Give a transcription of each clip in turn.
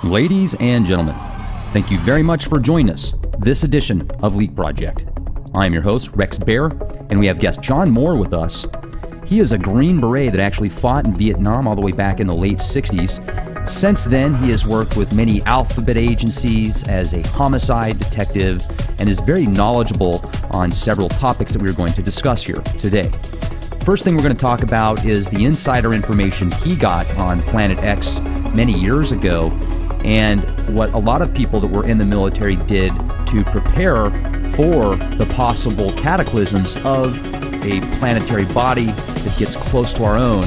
Ladies and gentlemen, thank you very much for joining us this edition of Leak Project. I am your host, Rex Bear, and we have guest John Moore with us. He is a Green Beret that actually fought in Vietnam all the way back in the late 60s. Since then, he has worked with many alphabet agencies as a homicide detective and is very knowledgeable on several topics that we are going to discuss here today. First thing we're going to talk about is the insider information he got on Planet X many years ago and what a lot of people that were in the military did to prepare for the possible cataclysms of a planetary body that gets close to our own,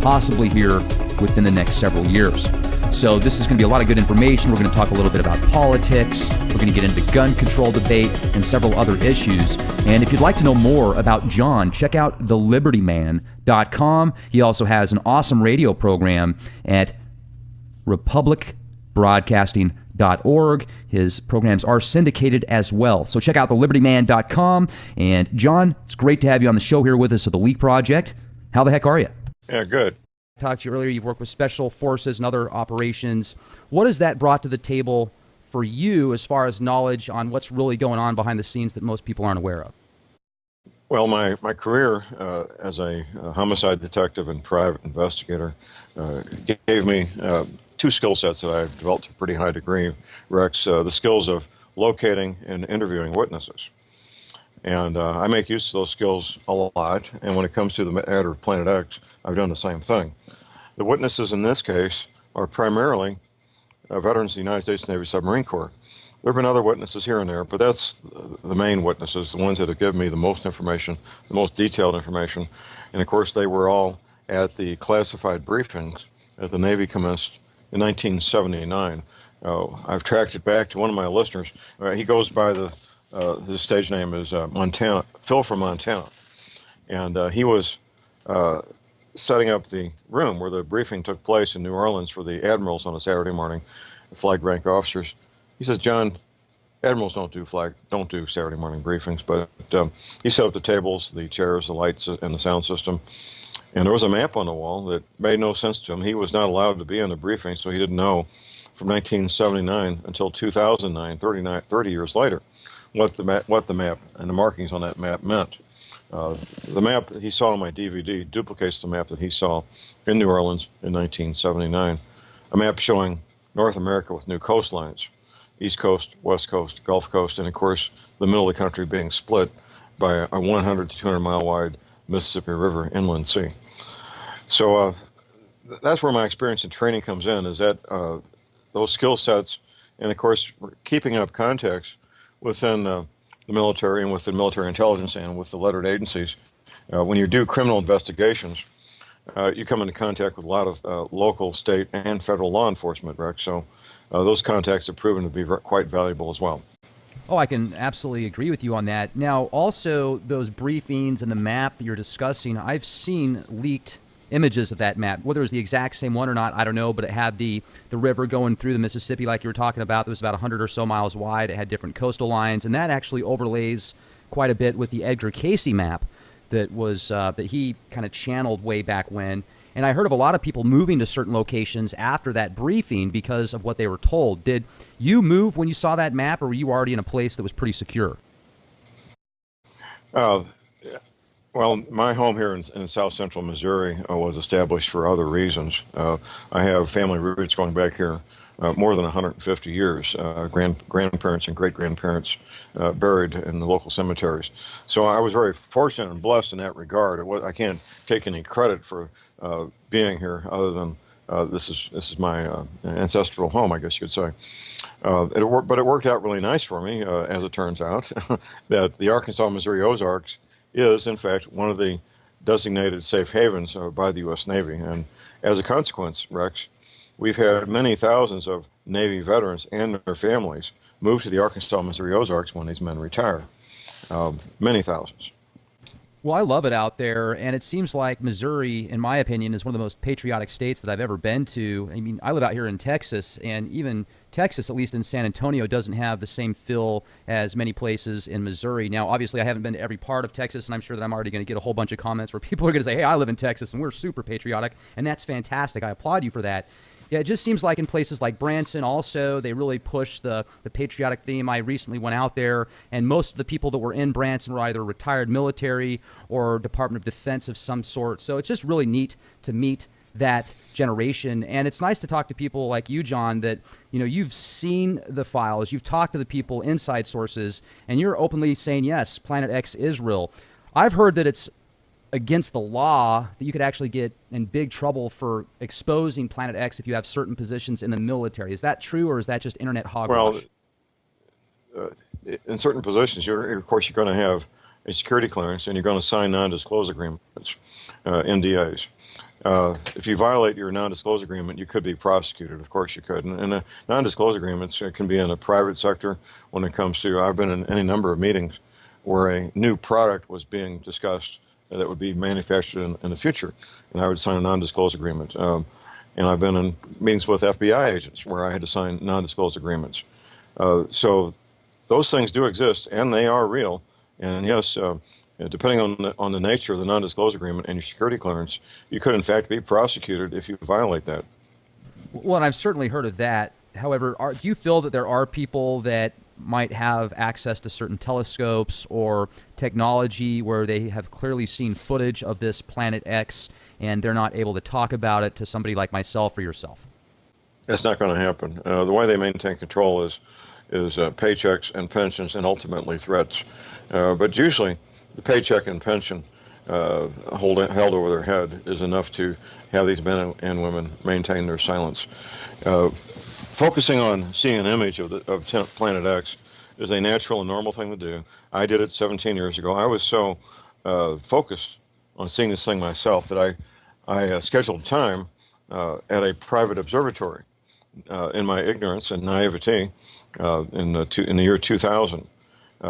possibly here within the next several years. So this is going to be a lot of good information. We're going to talk a little bit about politics. We're going to get into gun control debate and several other issues. And if you'd like to know more about John, check out thelibertyman.com. He also has an awesome radio program at republicbroadcasting.org. His programs are syndicated as well. So check out thelibertyman.com. And John, it's great to have you on the show here with us at the Leak Project. How the heck are you? Yeah, good. I talked to you earlier. You've worked with special forces and other operations. What has that brought to the table for you as far as knowledge on what's really going on behind the scenes that most people aren't aware of? Well, my career as a homicide detective and private investigator gave me two skill sets that I've developed to a pretty high degree, Rex. The skills of locating and interviewing witnesses. And I make use of those skills a lot. And when it comes to the matter of Planet X, I've done the same thing. The witnesses in this case are primarily veterans of the United States Navy Submarine Corps. There have been other witnesses here and there, but that's the main witnesses, the ones that have given me the most information, the most detailed information. And of course, they were all at the classified briefings that the Navy commenced in 1979. I've tracked it back to one of my listeners. He goes by his stage name is Montana, Phil from Montana. And he was setting up the room where the briefing took place in New Orleans for the admirals on a Saturday morning, the flag rank officers. He says, John, admirals don't do Saturday morning briefings, but he set up the tables, the chairs, the lights, and the sound system. And there was a map on the wall that made no sense to him. He was not allowed to be in the briefing, so he didn't know from 1979 until 2009, 30 years later, what the map and the markings on that map meant. The map that he saw on my DVD duplicates the map that he saw in New Orleans in 1979, a map showing North America with new coastlines, East Coast, West Coast, Gulf Coast, and of course the middle of the country being split by a 100 to 200 mile wide Mississippi River inland sea. So that's where my experience and training comes in, is that those skill sets, and of course keeping up contacts within the military and within military intelligence and with the lettered agencies. When you do criminal investigations, you come into contact with a lot of local, state, and federal law enforcement, Rex. So those contacts have proven to be quite valuable as well. Oh, I can absolutely agree with you on that. Now, also, those briefings and the map that you're discussing, I've seen leaked images of that map. Whether it was the exact same one or not, I don't know, but it had the river going through the Mississippi like you were talking about. It was about 100 or so miles wide. It had different coastal lines, and that actually overlays quite a bit with the Edgar Cayce map that was that he kind of channeled way back when. And I heard of a lot of people moving to certain locations after that briefing because of what they were told. Did you move when you saw that map, or were you already in a place that was pretty secure? Well, my home here in south central Missouri was established for other reasons. I have family roots going back here more than 150 years, grandparents and great-grandparents buried in the local cemeteries. So I was very fortunate and blessed in that regard. I can't take any credit for being here other than this is my ancestral home, I guess you could say. But it worked out really nice for me, as it turns out, that the Arkansas-Missouri Ozarks is, in fact, one of the designated safe havens by the U.S. Navy. And as a consequence, Rex, we've had many thousands of Navy veterans and their families move to the Arkansas-Missouri Ozarks when these men retire. Many thousands. Well, I love it out there, and it seems like Missouri, in my opinion, is one of the most patriotic states that I've ever been to. I mean, I live out here in Texas, and even Texas, at least in San Antonio, doesn't have the same feel as many places in Missouri. Now, obviously, I haven't been to every part of Texas, and I'm sure that I'm already going to get a whole bunch of comments where people are going to say, hey, I live in Texas, and we're super patriotic, and that's fantastic. I applaud you for that. Yeah, it just seems like in places like Branson also, they really push the patriotic theme. I recently went out there, and most of the people that were in Branson were either retired military or Department of Defense of some sort. So it's just really neat to meet that generation. And it's nice to talk to people like you, John, that, you've seen the files, you've talked to the people, inside sources, and you're openly saying, yes, Planet X is real. I've heard that it's against the law, that you could actually get in big trouble for exposing Planet X if you have certain positions in the military. Is that true, or is that just internet hogwash? Well, in certain positions, of course, you're going to have a security clearance, and you're going to sign non-disclosure agreements, NDAs. If you violate your non-disclosure agreement, you could be prosecuted. Of course, you could. And non-disclosure agreements can be in the private sector. When it comes to, I've been in any number of meetings where a new product was being discussed that would be manufactured in the future, and I would sign a non-disclosure agreement. And I've been in meetings with FBI agents where I had to sign non-disclosure agreements. So those things do exist, and they are real. And yes, depending on the nature of the non-disclosure agreement and your security clearance, you could in fact be prosecuted if you violate that. Well, and I've certainly heard of that. However, do you feel that there are people that might have access to certain telescopes or technology where they have clearly seen footage of this Planet X and they're not able to talk about it to somebody like myself or yourself? That's not going to happen. The way they maintain control is paychecks and pensions and ultimately threats. But usually the paycheck and pension held over their head is enough to have these men and women maintain their silence. Focusing on seeing an image of Planet X is a natural and normal thing to do. I did it 17 years ago. I was so focused on seeing this thing myself that I scheduled time at a private observatory in my ignorance and naivety in the year 2000,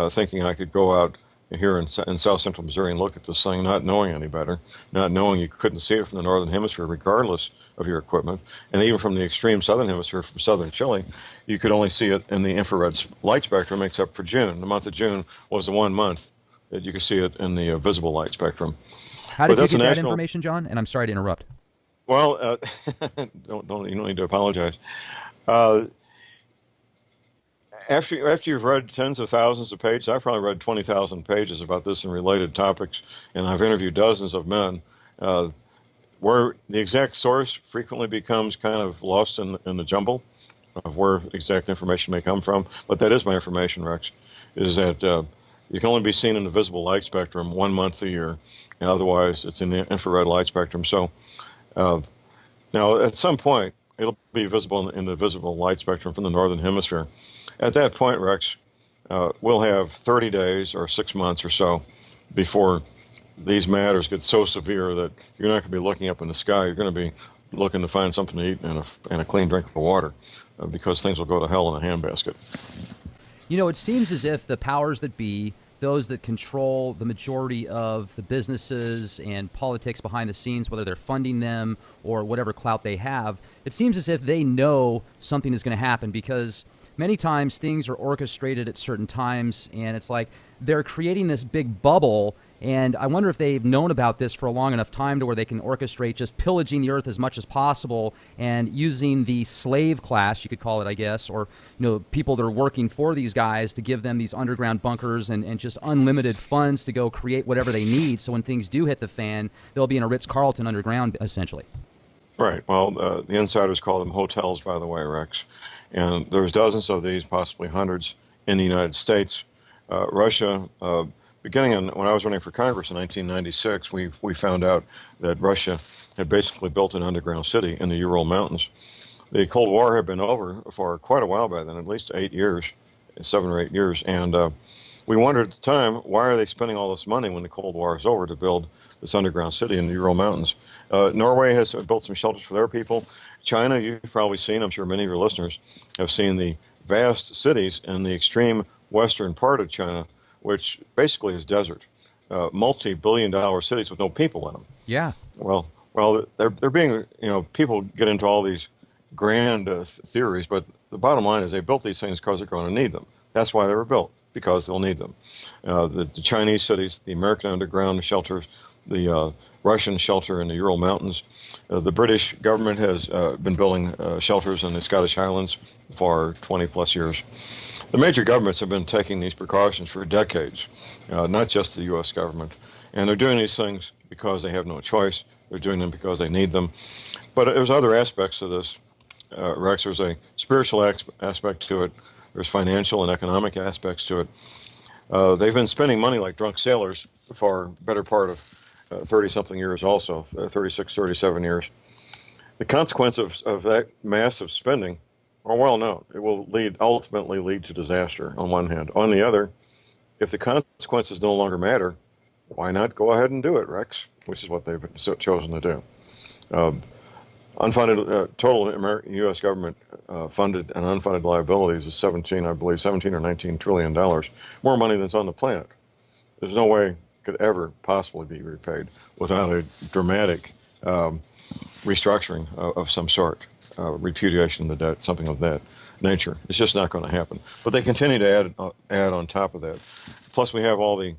thinking I could go out here in south central Missouri and look at this thing, not knowing any better, not knowing you couldn't see it from the northern hemisphere regardless of your equipment, and even from the extreme southern hemisphere, from southern Chile, you could only see it in the infrared light spectrum except for June. The month of June was the one month that you could see it in the visible light spectrum. How did you get that information, John? And I'm sorry to interrupt. Well, you don't need to apologize. After you've read tens of thousands of pages, I've probably read 20,000 pages about this and related topics, and I've interviewed dozens of men, where the exact source frequently becomes kind of lost in the jumble of where exact information may come from. But that is my information, Rex, is that you can only be seen in the visible light spectrum 1 month a year, and otherwise it's in the infrared light spectrum. So now at some point, it'll be visible in the visible light spectrum from the northern hemisphere. At that point, Rex, we'll have 30 days or 6 months or so before these matters get so severe that you're not going to be looking up in the sky. You're going to be looking to find something to eat and a clean drink of water because things will go to hell in a handbasket. It seems as if the powers that be, those that control the majority of the businesses and politics behind the scenes, whether they're funding them or whatever clout they have, it seems as if they know something is going to happen because many times things are orchestrated at certain times, and it's like they're creating this big bubble, and I wonder if they've known about this for a long enough time to where they can orchestrate just pillaging the earth as much as possible and using the slave class, you could call it, I guess, or people that are working for these guys to give them these underground bunkers and just unlimited funds to go create whatever they need, so when things do hit the fan, they'll be in a Ritz-Carlton underground, essentially. Right. Well, the insiders call them hotels, by the way, Rex. And there's dozens of these, possibly hundreds, in the United States. Russia, when I was running for Congress in 1996, we found out that Russia had basically built an underground city in the Ural Mountains. The Cold War had been over for quite a while by then, at least 8 years, 7 or 8 years. And we wondered at the time, why are they spending all this money when the Cold War is over to build this underground city in the Ural Mountains? Norway has built some shelters for their people. China, you've probably seen, I'm sure many of your listeners have seen the vast cities in the extreme western part of China, which basically is desert, multi-billion-dollar cities with no people in them. Yeah. Well, they're being, people get into all these grand theories, but the bottom line is they built these things because they're going to need them. That's why they were built, because they'll need them. The Chinese cities, the American underground shelters, the Russian shelter in the Ural Mountains. The British government has been building shelters in the Scottish Highlands for 20 plus years. The major governments have been taking these precautions for decades, not just the U.S. government. And they're doing these things because they have no choice. They're doing them because they need them. But there's other aspects to this, Rex. There's a spiritual aspect to it. There's financial and economic aspects to it. They've been spending money like drunk sailors for the better part of 30-something years also, 36, 37 years. The consequences of that massive spending are well known. It will ultimately lead to disaster on one hand. On the other, if the consequences no longer matter, why not go ahead and do it, Rex? Which is what they've chosen to do. Unfunded, total U.S. government funded and unfunded liabilities is 17 or 19 trillion dollars, more money than's on the planet. There's no way it could ever possibly be repaid without a dramatic restructuring of some sort, repudiation of the debt, something of that nature. It's just not going to happen. But they continue to add on top of that. Plus, we have all the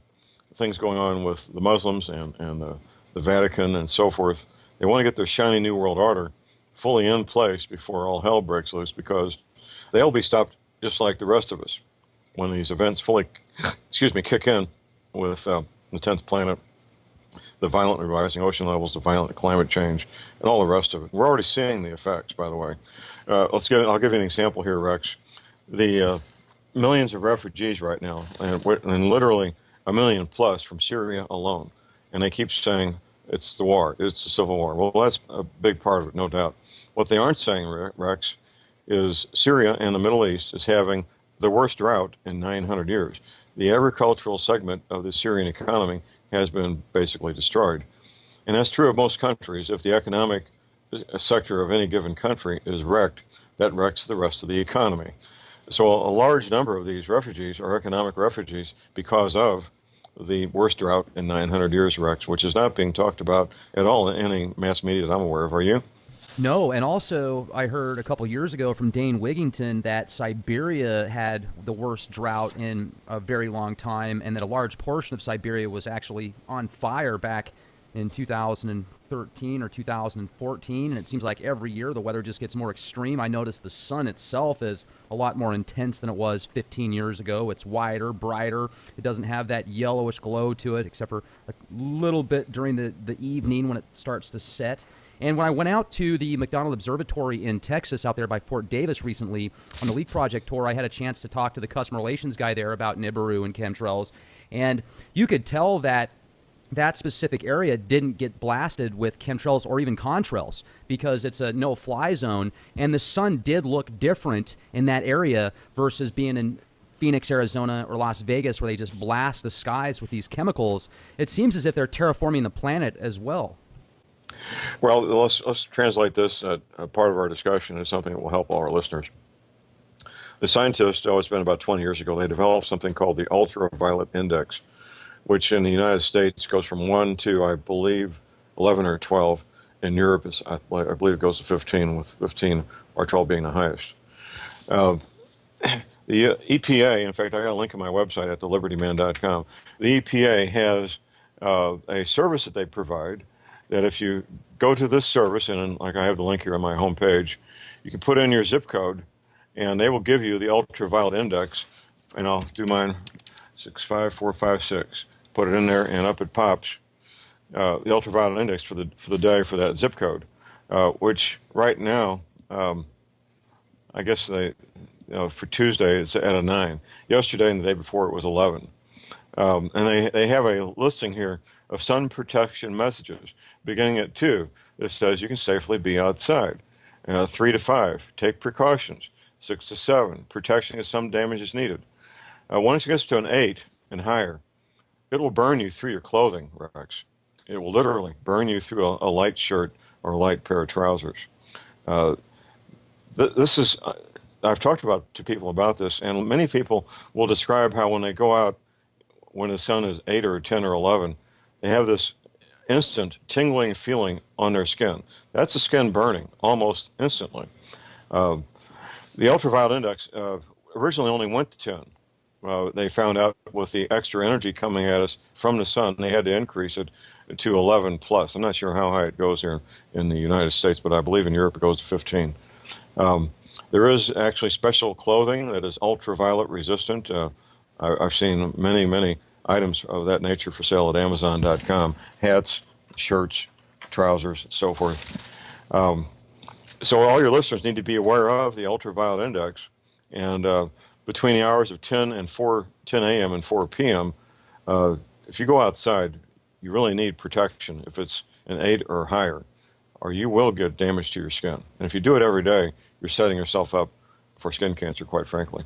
things going on with the Muslims and the Vatican and so forth. They want to get their shiny new world order fully in place before all hell breaks loose, because they'll be stopped just like the rest of us when these events fully, kick in with the 10th planet, the violently rising ocean levels, the violent climate change, and all the rest of it. We're already seeing the effects, by the way. I'll give you an example here, Rex. The millions of refugees right now, and literally a million plus from Syria alone, and they keep saying, it's the war. It's the civil war. Well, that's a big part of it, no doubt. What they aren't saying, Rex, is Syria and the Middle East is having the worst drought in 900 years. The agricultural segment of the Syrian economy has been basically destroyed. And that's true of most countries. If the economic sector of any given country is wrecked, that wrecks the rest of the economy. So a large number of these refugees are economic refugees because of the worst drought in 900 years, Rex, which is not being talked about at all in any mass media that I'm aware of. Are you? No, and also I heard a couple years ago from Dane Wigington that Siberia had the worst drought in a very long time, and that a large portion of Siberia was actually on fire back in 2013 or 2014, and it seems like every year the weather just gets more extreme. I noticed the sun itself is a lot more intense than it was 15 years ago. It's wider, brighter. It doesn't have that yellowish glow to it, except for a little bit during the evening when it starts to set. And when I went out to the McDonald Observatory in Texas out there by Fort Davis recently on the LEAP project tour, I had a chance to talk to the customer relations guy there about Nibiru and chemtrails. And you could tell that that specific area didn't get blasted with chemtrails or even contrails because it's a no-fly zone. And the sun did look different in that area versus being in Phoenix, Arizona, or Las Vegas, where they just blast the skies with these chemicals. It seems as if they're terraforming the planet as well. Well, let's translate this. Part of our discussion is something that will help all our listeners. The scientists, it's been about 20 years ago, they developed something called the ultraviolet index, which in the United States goes from 1 to, I believe, 11 or 12. In Europe, I believe it goes to 15, with 15 or 12 being the highest. The EPA, in fact, I got a link on my website at thelibertyman.com. The EPA has a service that they provide that if you go to this service, and like I have the link here on my homepage, you can put in your zip code, and they will give you the ultraviolet index, and I'll do mine, 65456. Put it in there, and up it pops, the ultraviolet index for the day for that zip code, which right now, I guess for Tuesday it's at a 9. Yesterday and the day before it was 11. And they have a listing here of sun protection messages beginning at 2 that says you can safely be outside. 3 to 5, take precautions. 6 to 7, protection if some damage is needed. Once it gets to an 8 and higher, it will burn you through your clothing, Rex. It will literally burn you through a light shirt or a light pair of trousers. This is, I've talked to people about this, and many people will describe how when they go out, when the sun is 8 or 10 or 11, they have this instant tingling feeling on their skin. That's the skin burning almost instantly. The ultraviolet index originally only went to 10. They found out with the extra energy coming at us from the sun, they had to increase it. to 11 plus. I'm not sure how high it goes here in the United States, but I believe in Europe it goes to 15. There is actually special clothing that is ultraviolet resistant. I've seen many items of that nature for sale at Amazon.com: hats, shirts, trousers, so forth. Um, so all your listeners need to be aware of the ultraviolet index, and between the hours of 10 a.m. and 4 p.m., if you go outside, you really need protection if it's an 8 or higher, or you will get damage to your skin. And if you do it every day, you're setting yourself up for skin cancer, quite frankly.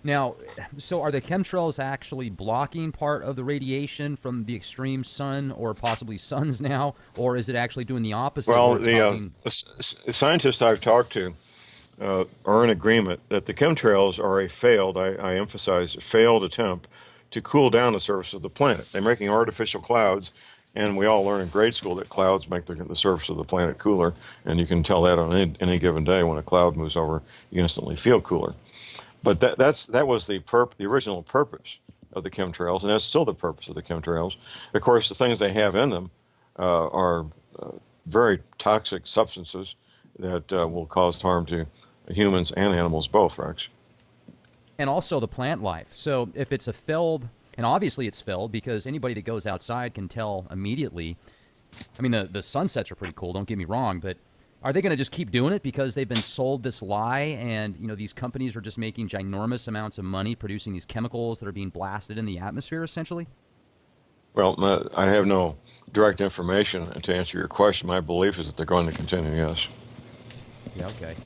Now, so are the chemtrails actually blocking part of the radiation from the extreme sun or possibly suns now, or is it actually doing the opposite? Well, Causing... the scientists I've talked to are in agreement that the chemtrails are a failed, I emphasize, failed attempt to cool down the surface of the planet. They're making artificial clouds, and we all learn in grade school that clouds make the surface of the planet cooler, and you can tell that on any given day. When a cloud moves over, you instantly feel cooler. But that was the original purpose of the chemtrails, and that's still the purpose of the chemtrails. Of course, the things they have in them are very toxic substances that will cause harm to humans and animals both, Rex. And also the plant life. So if it's a filled, and obviously it's filled because anybody that goes outside can tell immediately. I mean, the sunsets are pretty cool, don't get me wrong, but are they going to just keep doing it because they've been sold this lie and, these companies are just making ginormous amounts of money producing these chemicals that are being blasted in the atmosphere, essentially? Well, I have no direct information to answer your question. My belief is that they're going to continue, yes. Yeah, okay.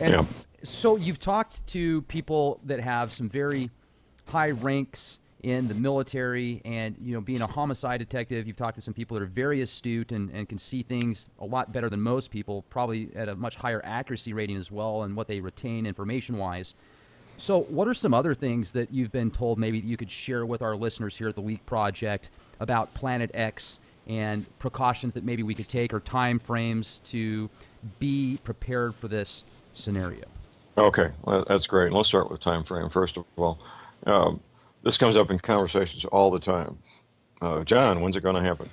And yeah. So you've talked to people that have some very high ranks in the military and, being a homicide detective, you've talked to some people that are very astute and can see things a lot better than most people, probably at a much higher accuracy rating as well and what they retain information-wise. So what are some other things that you've been told maybe that you could share with our listeners here at the Leak Project about Planet X and precautions that maybe we could take or time frames to be prepared for this scenario? Okay, well, that's great. Let's start with time frame, first of all. This comes up in conversations all the time. John, when's it going to happen?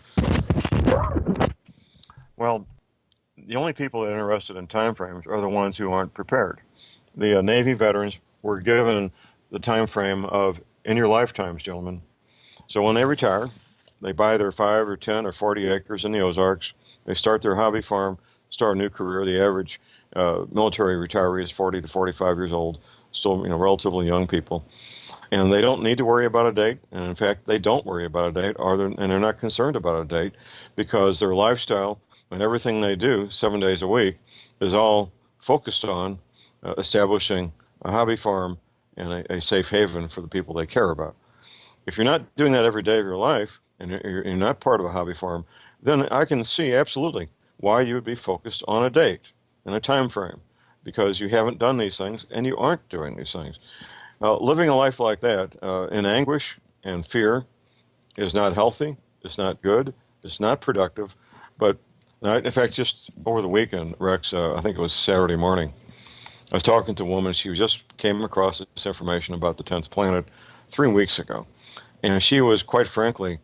Well, the only people that are interested in time frames are the ones who aren't prepared. The Navy veterans were given the time frame of in your lifetimes, gentlemen. So when they retire, they buy their 5 or 10 or 40 acres in the Ozarks. They start their hobby farm, start a new career. The average military retiree is 40 to 45 years old, still relatively young people. And they don't need to worry about a date. And in fact, they don't worry about a date, and they're not concerned about a date because their lifestyle and everything they do 7 days a week is all focused on establishing a hobby farm and a safe haven for the people they care about. If you're not doing that every day of your life and you're not part of a hobby farm, then I can see absolutely why you would be focused on a date and a time frame, because you haven't done these things and you aren't doing these things. Living a life like that in anguish and fear is not healthy, it's not good, it's not productive. But in fact, just over the weekend, Rex, I think it was Saturday morning, I was talking to a woman. She just came across this information about the 10th planet 3 weeks ago. And she was, quite frankly,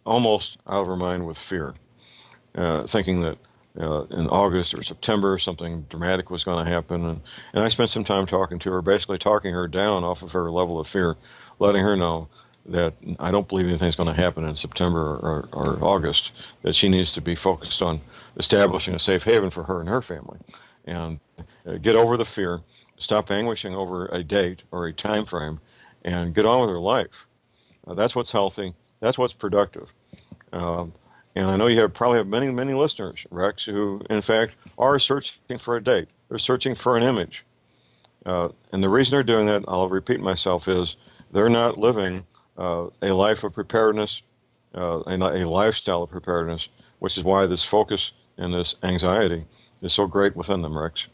almost out of her mind with fear, thinking that in August or September something dramatic was going to happen. And I spent some time talking to her, basically talking her down off of her level of fear, letting her know that I don't believe anything's going to happen in September or August, that she needs to be focused on establishing a safe haven for her and her family. And get over the fear, stop anguishing over a date or a time frame, and get on with her life. That's what's healthy. That's what's productive. And I know you probably have many listeners, Rex, who, in fact, are searching for a date. They're searching for an image. And the reason they're doing that, I'll repeat myself, is they're not living a life of preparedness, a lifestyle of preparedness, which is why this focus and this anxiety is so great within them, Rex.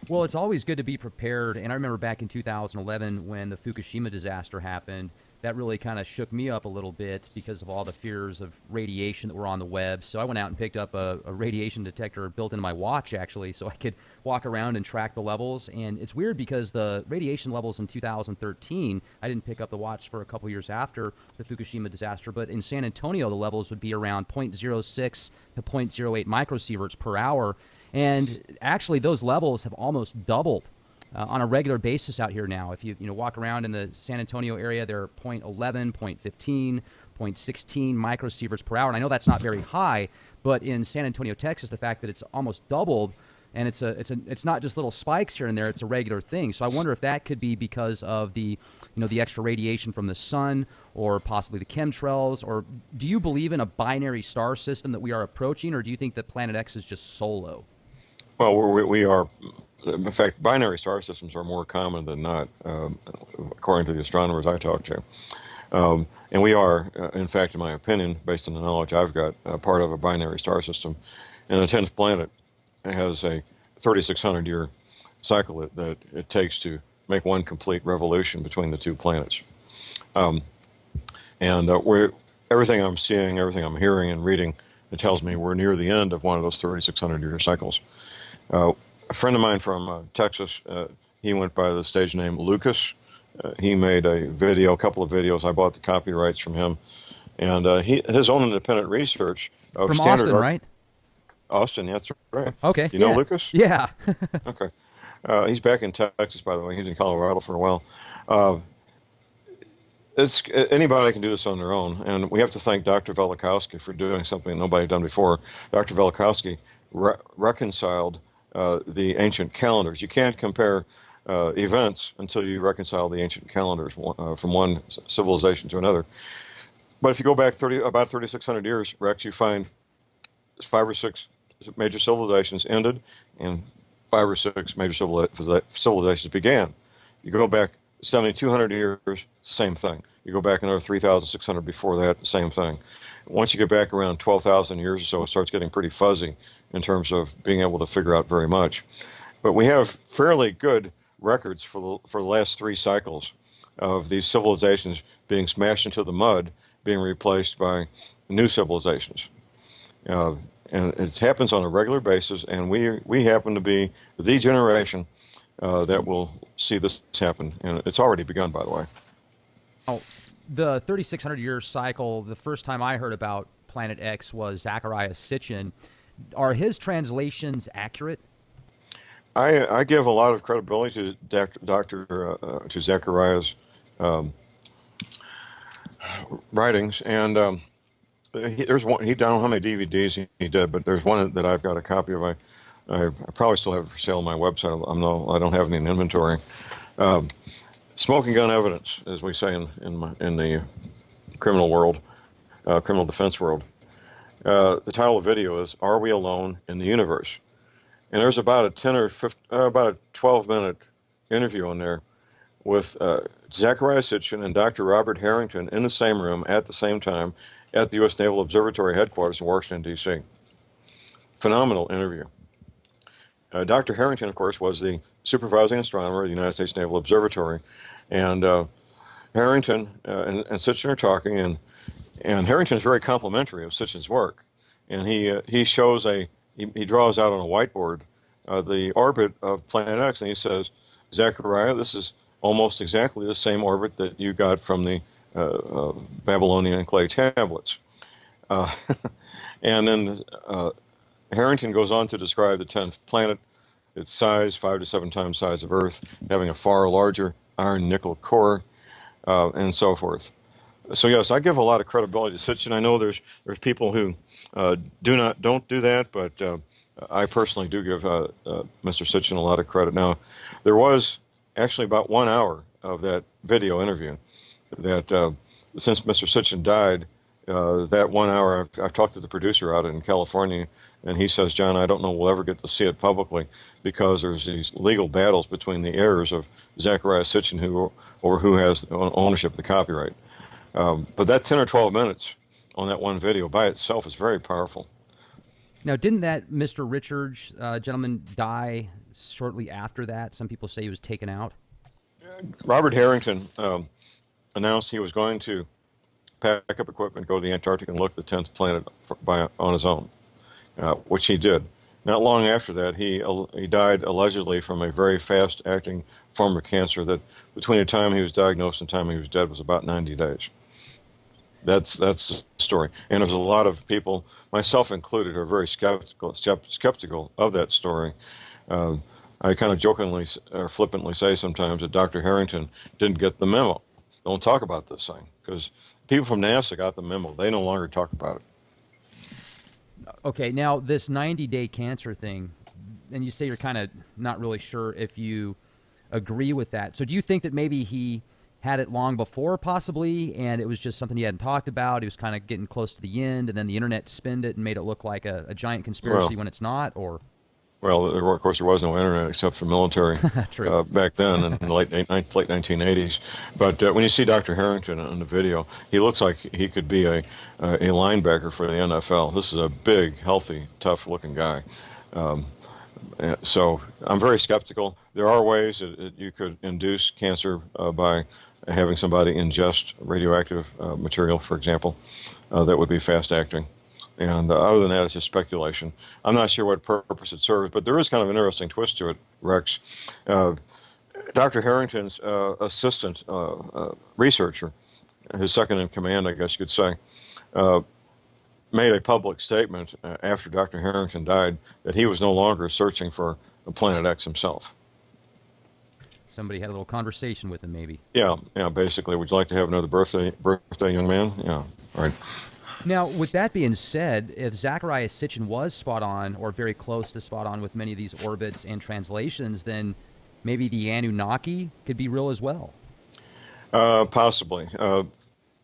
Well, it's always good to be prepared. And I remember back in 2011 when the Fukushima disaster happened, that really kind of shook me up a little bit because of all the fears of radiation that were on the web. So I went out and picked up a radiation detector built into my watch, actually, so I could walk around and track the levels. And it's weird because the radiation levels in 2013, I didn't pick up the watch for a couple years after the Fukushima disaster, but in San Antonio, the levels would be around 0.06 to 0.08 microsieverts per hour. And actually, those levels have almost doubled on a regular basis out here now. If you walk around in the San Antonio area, they're 0.11, 0.15, 0.16 microsieverts per hour. And I know that's not very high, but in San Antonio, Texas, the fact that it's almost doubled, and it's not just little spikes here and there, it's a regular thing. So I wonder if that could be because of the extra radiation from the sun, or possibly the chemtrails. Or do you believe in a binary star system that we are approaching, or do you think that Planet X is just solo? Well, we are. In fact, binary star systems are more common than not, according to the astronomers I talk to. And we are, in fact, in my opinion, based on the knowledge I've got, part of a binary star system. And the 10th planet has a 3,600-year cycle that it takes to make one complete revolution between the two planets. Everything I'm seeing, everything I'm hearing and reading, it tells me we're near the end of one of those 3,600-year cycles. A friend of mine from Texas, he went by the stage name Lucas. He made a couple of videos. I bought the copyrights from him. And his own independent research of from standard Austin, right? Austin, that's right. Okay. You know Lucas? Yeah. Okay. He's back in Texas, by the way. He's in Colorado for a while. Anybody can do this on their own, and we have to thank Dr. Velikowski for doing something nobody had done before. Dr. Velikowski reconciled the ancient calendars. You can't compare events until you reconcile the ancient calendars from one civilization to another. But if you go back about 3,600 years, Rex, you find 5 or 6 major civilizations ended, and 5 or 6 major civilizations began. You go back 7,200 years, same thing. You go back another 3,600 before that, same thing. Once you get back around 12,000 years or so, it starts getting pretty fuzzy in terms of being able to figure out very much. But we have fairly good records for the last 3 cycles of these civilizations being smashed into the mud, being replaced by new civilizations. And it happens on a regular basis, and we happen to be the generation that will see this happen. And it's already begun, by the way. Oh, the 3,600-year cycle, the first time I heard about Planet X was Zachariah Sitchin. Are his translations accurate? I give a lot of credibility to to Zachariah's writings, and there's one. He don't know how many DVDs he did, but there's one that I've got a copy of. I probably still have it for sale on my website. I don't have any in inventory. Smoking gun evidence, as we say in the criminal world, criminal defense world. The title of the video is "Are We Alone in the Universe?" And there's about a 12-minute interview on there with Zachariah Sitchin and Dr. Robert Harrington in the same room at the same time at the U.S. Naval Observatory headquarters in Washington, D.C. Phenomenal interview. Dr. Harrington, of course, was the supervising astronomer of the United States Naval Observatory. And Harrington and Sitchin are talking, and Harrington is very complimentary of Sitchin's work. And he shows he draws out on a whiteboard the orbit of Planet X, and he says, Zachariah, this is almost exactly the same orbit that you got from the Babylonian clay tablets. And then Harrington goes on to describe the 10th planet, its size, 5 to 7 times the size of Earth, having a far larger iron-nickel core, and so forth. So yes, I give a lot of credibility to Sitchin. I know there's people who don't do that, but I personally do give Mr. Sitchin a lot of credit. Now, there was actually about 1 hour of that video interview that since Mr. Sitchin died, that 1 hour, I've talked to the producer out in California, and he says, John, I don't know we'll ever get to see it publicly because there's these legal battles between the heirs of Zachariah Sitchin who has ownership of the copyright. But that 10 or 12 minutes on that one video by itself is very powerful. Now, didn't that Mr. Richards gentleman die shortly after that? Some people say he was taken out. Robert Harrington announced he was going to pack up equipment, go to the Antarctic, and look at the 10th planet on his own, which he did. Not long after that, he died allegedly from a very fast-acting form of cancer that between the time he was diagnosed and the time he was dead was about 90 days. That's the story. And there's a lot of people, myself included, who are very skeptical of that story. I kind of jokingly or flippantly say sometimes that Dr. Harrington didn't get the memo. Don't talk about this thing, because people from NASA got the memo. They no longer talk about it. Okay, now this 90-day cancer thing, and you say you're kind of not really sure if you agree with that. So do you think that maybe he had it long before, possibly, and it was just something he hadn't talked about? He was kind of getting close to the end, and then the internet spinned it and made it look like a giant conspiracy when it's not, or? Well, of course, there was no internet except for military back then in the late 1980s. But when you see Dr. Harrington on the video, he looks like he could be a linebacker for the NFL. This is a big, healthy, tough-looking guy. So I'm very skeptical. There are ways that you could induce cancer by having somebody ingest radioactive material, for example, that would be fast-acting. And other than that, it's just speculation. I'm not sure what purpose it serves, but there is kind of an interesting twist to it, Rex. Dr. Harrington's assistant researcher, his second in command, I guess you could say, made a public statement after Dr. Harrington died that he was no longer searching for Planet X himself. Somebody had a little conversation with him, maybe. Yeah, basically, would you like to have another birthday, young man? Yeah, right. Now, with that being said, if Zecharia Sitchin was spot on, or very close to spot on with many of these orbits and translations, then maybe the Anunnaki could be real as well. Possibly.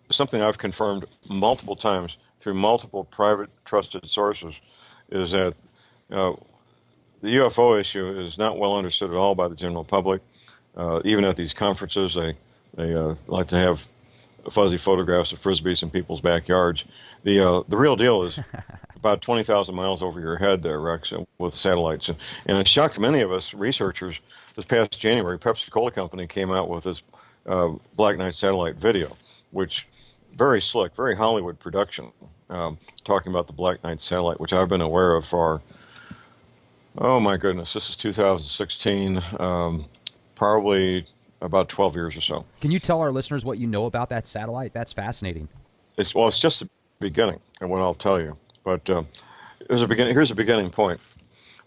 Something I've confirmed multiple times through multiple private trusted sources is that the UFO issue is not well understood at all by the general public. Even at these conferences, they like to have fuzzy photographs of frisbees in people's backyards. The real deal is about 20,000 miles over your head there, Rex, with satellites. And it shocked many of us researchers. This past January, Pepsi-Cola Company came out with this Black Knight satellite video, which very slick, very Hollywood production, talking about the Black Knight satellite, which I've been aware of for, oh my goodness, this is 2016, probably about 12 years or so. Can you tell our listeners what you know about that satellite? That's fascinating. It's just the beginning, and what I'll tell you. But here's a beginning point.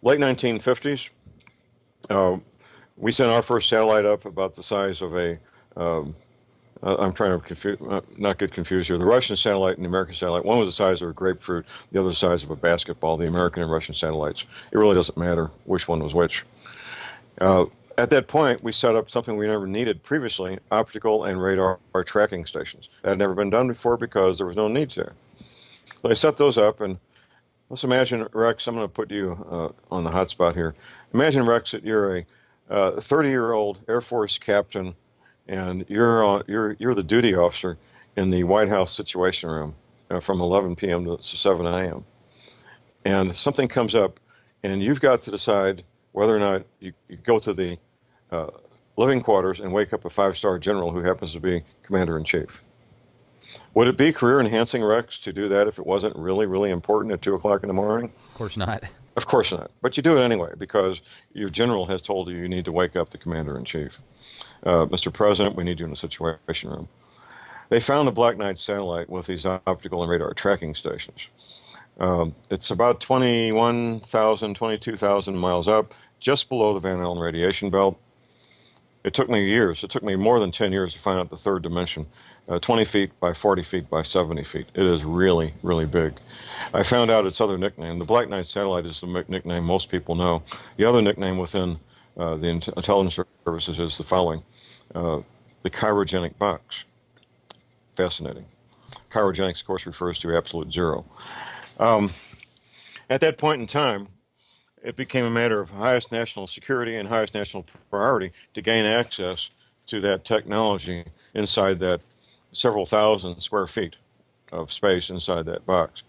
Late 1950s, we sent our first satellite up about the size of a, I'm trying to not get confused here. The Russian satellite and the American satellite, one was the size of a grapefruit, the other the size of a basketball, the American and Russian satellites. It really doesn't matter which one was which. At that point, we set up something we never needed previously, optical and radar tracking stations. That had never been done before because there was no need to. So I set those up, and let's imagine, Rex, I'm going to put you on the hot spot here. Imagine, Rex, that you're a 30-year-old Air Force captain, and you're the duty officer in the White House Situation Room from 11 p.m. to 7 a.m. And something comes up, and you've got to decide whether or not you go to the living quarters and wake up a 5-star general who happens to be commander-in-chief. Would it be career-enhancing, Rex, to do that if it wasn't really, really important at 2 o'clock in the morning? Of course not. Of course not. But you do it anyway because your general has told you need to wake up the commander-in-chief. Mr. President, we need you in the Situation Room. They found the Black Knight satellite with these optical and radar tracking stations. It's about 21,000, 22,000 miles up, just below the Van Allen radiation belt. It took me years. It took me more than 10 years to find out the third dimension, 20 feet by 40 feet by 70 feet. It is really, really big. I found out its other nickname. The Black Knight satellite is the nickname most people know. The other nickname within the intelligence services is the following, the chirogenic box. Fascinating. Chirogenics, of course, refers to absolute zero. At that point in time, it became a matter of highest national security and highest national priority to gain access to that technology inside that several thousand square feet of space inside that box.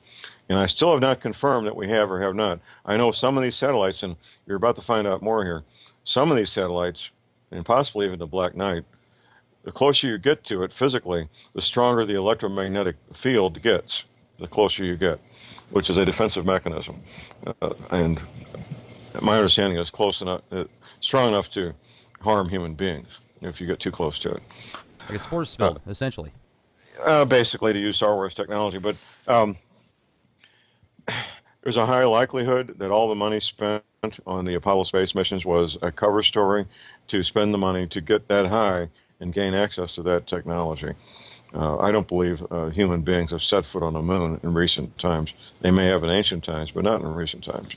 And I still have not confirmed that we have or have not. I know some of these satellites, and you're about to find out more here, some of these satellites, and possibly even the Black Knight, the closer you get to it physically, the stronger the electromagnetic field gets, the closer you get, which is a defensive mechanism. And my understanding is close enough, strong enough to harm human beings if you get too close to it. I guess force field, essentially. Basically, to use Star Wars technology, but um, there's a high likelihood that all the money spent on the Apollo space missions was a cover story to spend the money to get that high and gain access to that technology. I don't believe human beings have set foot on the moon in recent times. They may have in ancient times, but not in recent times.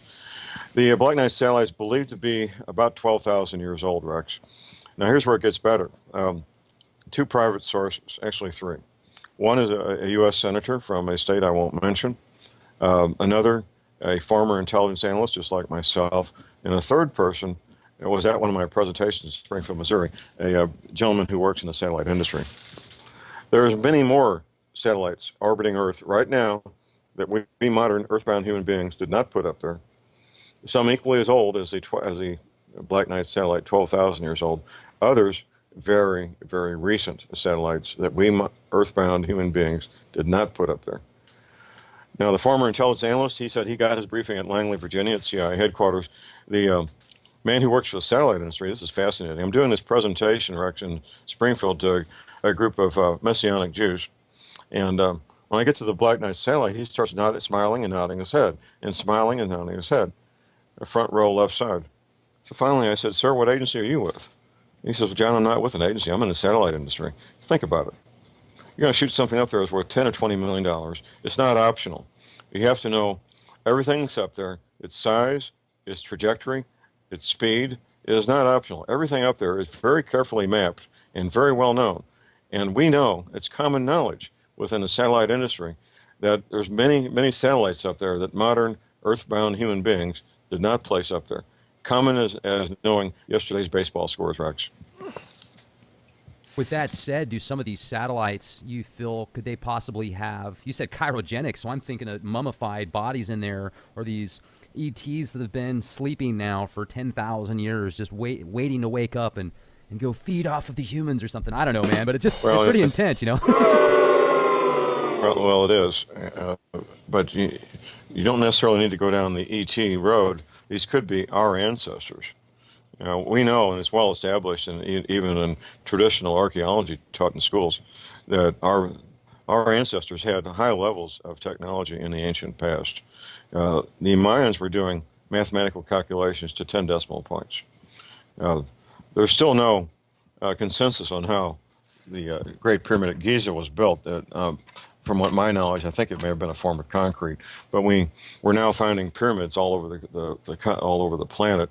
The Black Knight satellite is believed to be about 12,000 years old, Rex. Now, here's where it gets better. Two private sources, actually three. One is a U.S. senator from a state I won't mention. Another, a former intelligence analyst, just like myself. And a third person was at one of my presentations in Springfield, Missouri, a gentleman who works in the satellite industry. There's many more satellites orbiting Earth right now that we modern earthbound human beings did not put up there. Some equally as old as the Black Knight satellite, 12,000 years old. Others, very, very recent satellites that we earthbound human beings did not put up there. Now, the former intelligence analyst, he said he got his briefing at Langley, Virginia, at CIA headquarters. The man who works for the satellite industry, this is fascinating. I'm doing this presentation, Rex, in Springfield to a group of Messianic Jews. And when I get to the Black Knight satellite, he starts smiling and nodding his head, and smiling and nodding his head, the front row left side. So finally I said, "Sir, what agency are you with?" He says, "Well, John, I'm not with an agency. I'm in the satellite industry." Think about it. You're going to shoot something up there that's worth $10 or $20 million. It's not optional. You have to know everything that's up there, its size, its trajectory, its speed. It is not optional. Everything up there is very carefully mapped and very well known. And we know, it's common knowledge within the satellite industry, that there's many, many satellites up there that modern earthbound human beings did not place up there. Common as knowing yesterday's baseball scores, Rex. With that said, do some of these satellites, you feel, could they possibly have, you said cryogenics, so I'm thinking of mummified bodies in there, or these ETs that have been sleeping now for 10,000 years, just waiting to wake up and go feed off of the humans or something. I don't know, man, but it's pretty intense, you know? Well, it is. But you don't necessarily need to go down the ET road. These could be our ancestors. We know, and it's well established, and even in traditional archaeology taught in schools, that our ancestors had high levels of technology in the ancient past. The Mayans were doing mathematical calculations to 10 decimal points. There's still no consensus on how the Great Pyramid at Giza was built. From what my knowledge, I think it may have been a form of concrete. But we're now finding pyramids all over all over the planet.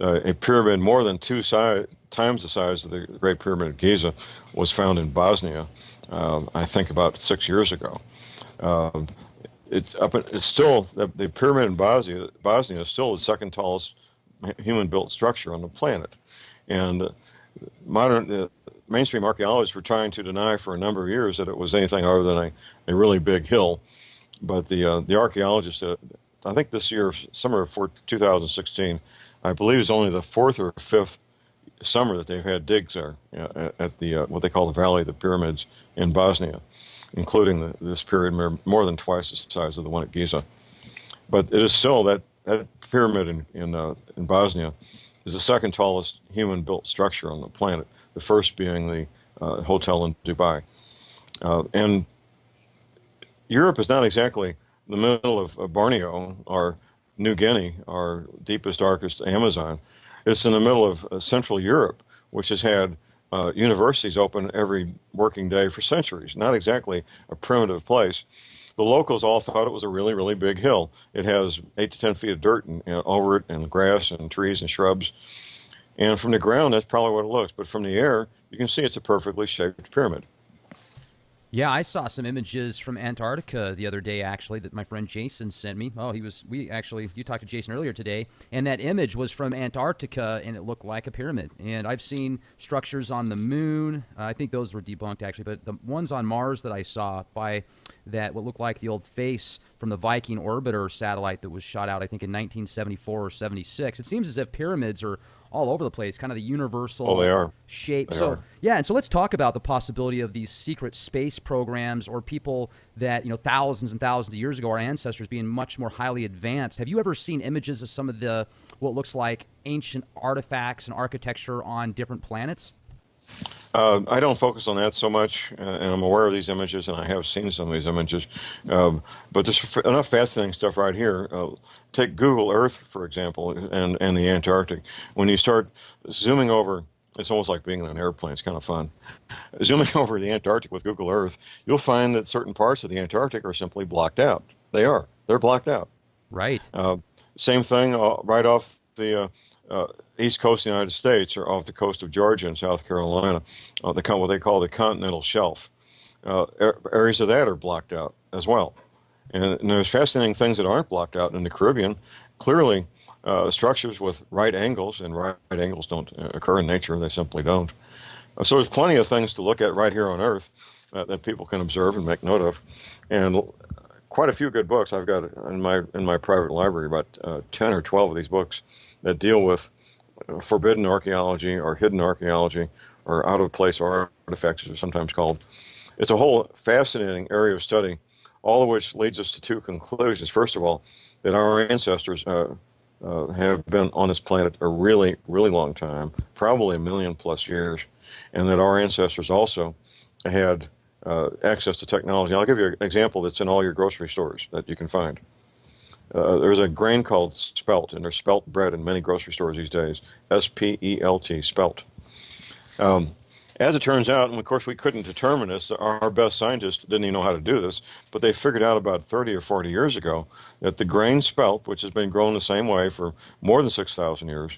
A pyramid more than times the size of the Great Pyramid of Giza was found in Bosnia, I think about 6 years ago. It's still, the pyramid in Bosnia is still the second tallest human-built structure on the planet. And mainstream archaeologists were trying to deny for a number of years that it was anything other than a really big hill. But the archaeologists, I think this year, summer of 2016, I believe it's only the fourth or fifth summer that they've had digs there at the what they call the Valley of the Pyramids in Bosnia, including this pyramid more than twice the size of the one at Giza. But it is still that pyramid in Bosnia is the second tallest human-built structure on the planet. The first being the hotel in Dubai, and Europe is not exactly the middle of Borneo or New Guinea, our deepest, darkest Amazon. It's in the middle of Central Europe, which has had universities open every working day for centuries. Not exactly a primitive place. The locals all thought it was a really, really big hill. It has 8 to 10 feet of dirt over it, and grass and trees and shrubs. And from the ground, that's probably what it looks. But from the air, you can see it's a perfectly shaped pyramid. Yeah, I saw some images from Antarctica the other day, actually, that my friend Jason sent me. Oh, you talked to Jason earlier today, and that image was from Antarctica, and it looked like a pyramid. And I've seen structures on the moon. I think those were debunked, actually, but the ones on Mars that I saw by that what looked like the old face from the Viking orbiter satellite that was shot out, I think, in 1974 or 76. It seems as if pyramids are all over the place, kind of the universal Oh, they are. shape. They So, are. yeah, and so let's talk about the possibility of these secret space programs or people that, thousands and thousands of years ago, our ancestors being much more highly advanced. Have you ever seen images of some of the, what looks like ancient artifacts and architecture on different planets? I don't focus on that so much, and I'm aware of these images, and I have seen some of these images. But there's enough fascinating stuff right here. Take Google Earth, for example, and the Antarctic. When you start zooming over, it's almost like being in an airplane. It's kind of fun. Zooming over the Antarctic with Google Earth, you'll find that certain parts of the Antarctic are simply blocked out. They are. They're blocked out. Right. Same thing right off the east coast of the United States, or off the coast of Georgia and South Carolina, what they call the continental shelf. Areas of that are blocked out as well. And there's fascinating things that aren't blocked out in the Caribbean. Clearly, structures with right angles, and right angles don't occur in nature, they simply don't. So there's plenty of things to look at right here on Earth that people can observe and make note of. And quite a few good books I've got in my private library, about 10 or 12 of these books that deal with forbidden archaeology or hidden archaeology or out-of-place artifacts, as they're sometimes called. It's a whole fascinating area of study, all of which leads us to two conclusions. First of all, that our ancestors have been on this planet a really, really long time, probably 1,000,000+ years, and that our ancestors also had access to technology. I'll give you an example that's in all your grocery stores that you can find. There's a grain called spelt, and there's spelt bread in many grocery stores these days. S-P-E-L-T, spelt. As it turns out, and of course we couldn't determine this, our best scientists didn't even know how to do this, but they figured out about 30 or 40 years ago that the grain spelt, which has been grown the same way for more than 6,000 years,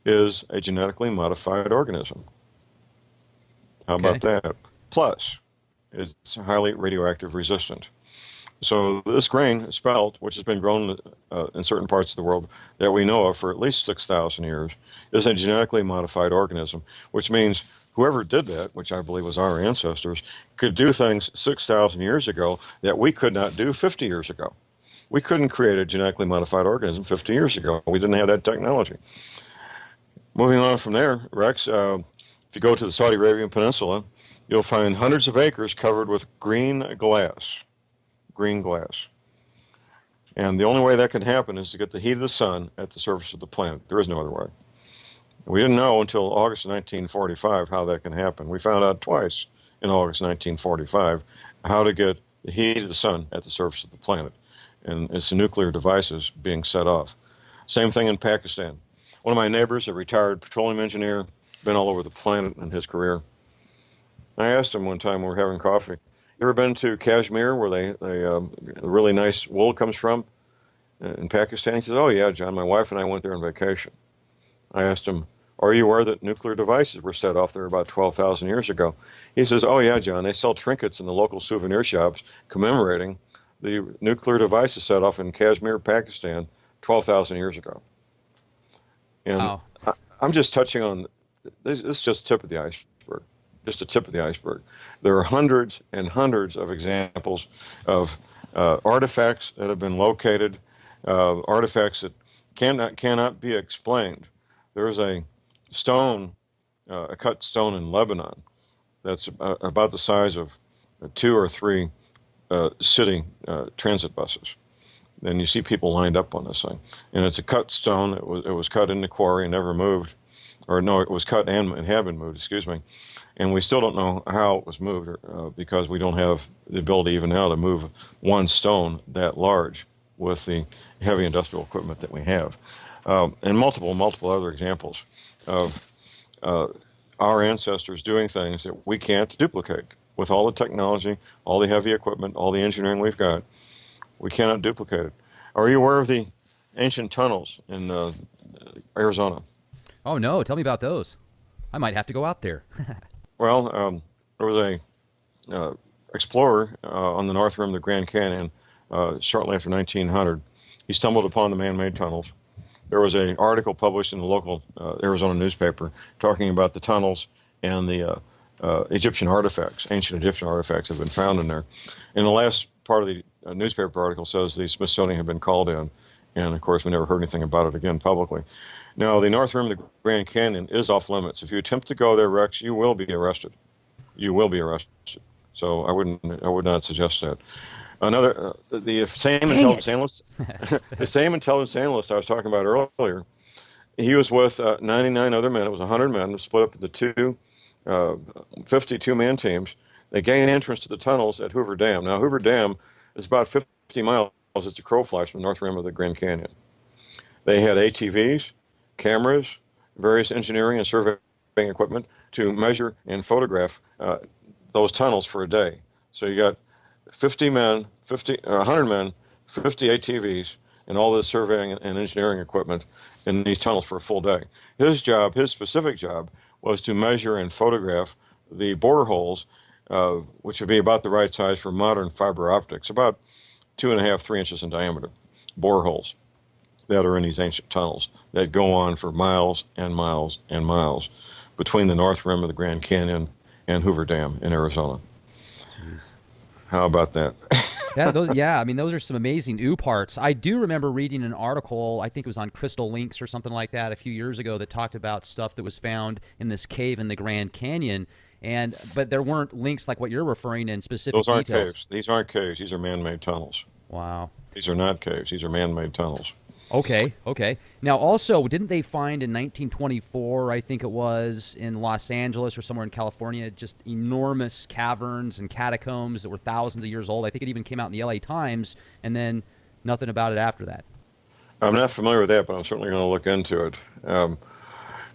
is a genetically modified organism. How about that? Plus, it's highly radioactive resistant. So this grain, spelt, which has been grown in certain parts of the world that we know of for at least 6,000 years, is a genetically modified organism, which means whoever did that, which I believe was our ancestors, could do things 6,000 years ago that we could not do 50 years ago. We couldn't create a genetically modified organism 50 years ago. We didn't have that technology. Moving on from there, Rex, if you go to the Saudi Arabian Peninsula, you'll find hundreds of acres covered with green glass. Green glass. And the only way that can happen is to get the heat of the sun at the surface of the planet. There is no other way. We didn't know until August 1945 how that can happen. We found out twice in August 1945 how to get the heat of the sun at the surface of the planet. And it's the nuclear devices being set off. Same thing in Pakistan. One of my neighbors, a retired petroleum engineer, been all over the planet in his career. I asked him one time when we were having coffee, you ever been to Kashmir, where the really nice wool comes from in Pakistan? He says, oh yeah, John, my wife and I went there on vacation. I asked him, are you aware that nuclear devices were set off there about 12,000 years ago? He says, oh yeah, John, they sell trinkets in the local souvenir shops commemorating the nuclear devices set off in Kashmir, Pakistan, 12,000 years ago. And Wow. I'm just touching on, this is just the tip of the iceberg. Just the tip of the iceberg. There are hundreds and hundreds of examples of artifacts that have been located, artifacts that cannot be explained. There's a stone, a cut stone in Lebanon, that's about the size of 2 or 3 city transit buses. And you see people lined up on this thing, and it's a cut stone. It was cut in the quarry and never moved, or no, it was cut and it had been moved. Excuse me. And we still don't know how it was moved because we don't have the ability even now to move one stone that large with the heavy industrial equipment that we have. And multiple other examples of our ancestors doing things that we can't duplicate. With all the technology, all the heavy equipment, all the engineering we've got, we cannot duplicate it. Are you aware of the ancient tunnels in Arizona? Oh, no. Tell me about those. I might have to go out there. Well, there was a explorer on the north rim of the Grand Canyon shortly after 1900. He stumbled upon the man-made tunnels. There was an article published in the local Arizona newspaper talking about the tunnels and the Egyptian artifacts, ancient Egyptian artifacts have been found in there. In the last part of the newspaper article says the Smithsonian had been called in, and of course we never heard anything about it again publicly. Now, the north rim of the Grand Canyon is off limits. If you attempt to go there, Rex, you will be arrested. You will be arrested. So I would not suggest that. Another, the same intelligence analyst, the same intelligence analyst I was talking about earlier, he was with 99 other men. It was 100 men split up into two 52-man teams. They gained entrance to the tunnels at Hoover Dam. Now, Hoover Dam is about 50 miles as the crow flies from the north rim of the Grand Canyon. They had ATVs, cameras, various engineering and surveying equipment to measure and photograph those tunnels for a day. So you got 100 men, 50 ATVs, and all this surveying and engineering equipment in these tunnels for a full day. His specific job, was to measure and photograph the bore holes, which would be about the right size for modern fiber optics, about 2.5, 3 inches in diameter, bore holes that are in these ancient tunnels that go on for miles and miles and miles between the north rim of the Grand Canyon and Hoover Dam in Arizona. Jeez. How about that? I mean, those are some amazing ooh parts. I do remember reading an article, I think it was on Crystal Links or something like that a few years ago, that talked about stuff that was found in this cave in the Grand Canyon. But there weren't links like what you're referring in specific details. Those aren't details. caves. These aren't caves. These are man-made tunnels. Wow. These are not caves. These are man-made tunnels. Okay. Now, also, didn't they find in 1924, I think it was, in Los Angeles or somewhere in California, just enormous caverns and catacombs that were thousands of years old? I think it even came out in the LA Times, and then nothing about it after that. I'm not familiar with that, but I'm certainly going to look into it.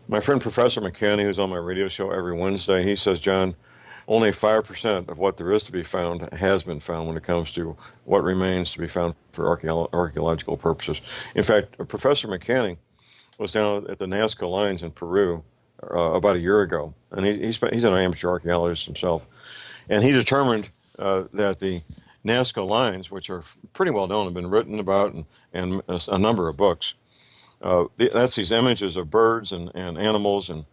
My friend Professor McKinney, who's on my radio show every Wednesday, he says, John, only 5% of what there is to be found has been found when it comes to what remains to be found for archaeological purposes. In fact, Professor McKinney was down at the Nazca Lines in Peru about a year ago, and he's an amateur archaeologist himself, and he determined that the Nazca Lines, which are pretty well known, have been written about and a number of books. That's these images of birds and animals and